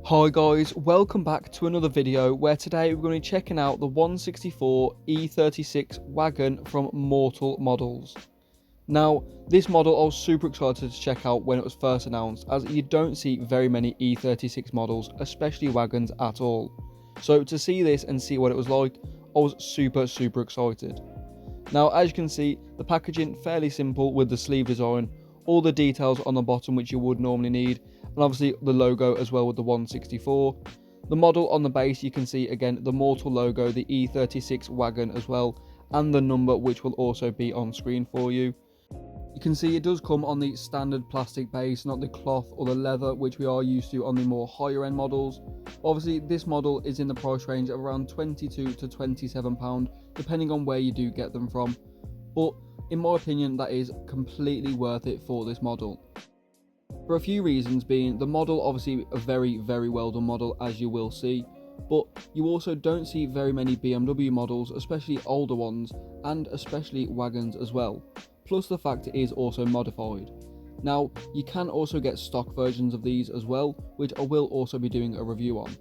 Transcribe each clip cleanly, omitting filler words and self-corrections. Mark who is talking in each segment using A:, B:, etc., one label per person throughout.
A: Hi guys, welcome back to another video where today we're going to be checking out the 164 E36 WAGON from Mortal Models. Now, this model I was super excited to check out when it was first announced, as you don't see very many E36 models, especially wagons, at all. So to see this and see what it was like, I was super excited. Now, as you can see, the packaging fairly simple with the sleeve design, all the details on the bottom which you would normally need, and obviously the logo as well with the 164. The model on the base, you can see again the Mortal logo, the E36 WAGON as well, and the number which will also be on screen for you. You can see it does come on the standard plastic base, not the cloth or the leather which we are used to on the more higher end models. Obviously this model is in the price range of around £22 to £27 depending on where you do get them from, but in my opinion that is completely worth it for this model. For a few reasons, being the model obviously a very well done model, as you will see, but you also don't see very many BMW models, especially older ones and especially wagons as well, plus the fact it is also modified. Now you can also get stock versions of these as well, which I will also be doing a review on,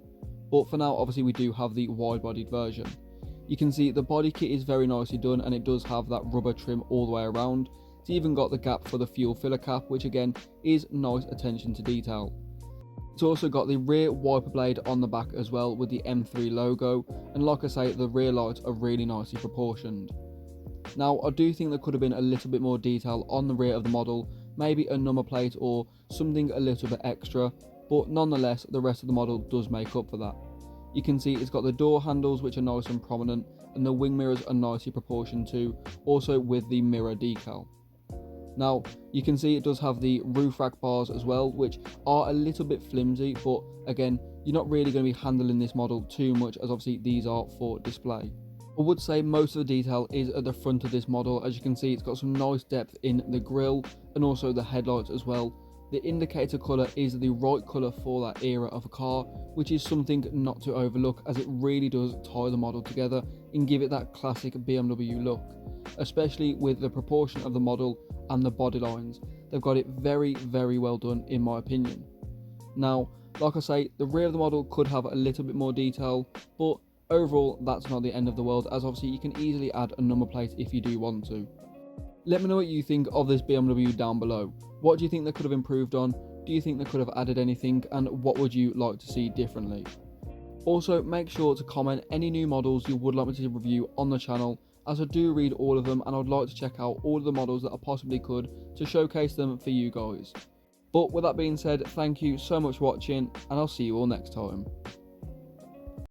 A: but for now obviously we do have the wide bodied version. You can see the body kit is very nicely done and it does have that rubber trim all the way around. It's even got the gap for the fuel filler cap, which again is nice attention to detail. It's also got the rear wiper blade on the back as well with the M3 logo, and like I say, the rear lights are really nicely proportioned. Now I do think there could have been a little bit more detail on the rear of the model, maybe a number plate or something a little bit extra, but nonetheless the rest of the model does make up for that. You can see it's got the door handles which are nice and prominent, and the wing mirrors are nicely proportioned too, also with the mirror decal. Now you can see it does have the roof rack bars as well, which are a little bit flimsy, but again you're not really going to be handling this model too much, as obviously these are for display. I would say most of the detail is at the front of this model. As you can see, it's got some nice depth in the grille and also the headlights as well. The indicator colour is the right colour for that era of a car, which is something not to overlook, as it really does tie the model together and give it that classic BMW look, especially with the proportion of the model and the body lines. They've got it very well done in my opinion. Now, like I say, the rear of the model could have a little bit more detail, but overall that's not the end of the world, as obviously you can easily add a number plate if you do want to. Let me know what you think of this BMW down below. What do you think they could have improved on? Do you think they could have added anything, and what would you like to see differently? Also, make sure to comment any new models you would like me to review on the channel, as I do read all of them and I'd like to check out all of the models that I possibly could to showcase them for you guys. But with that being said, thank you so much for watching, and I'll see you all next time.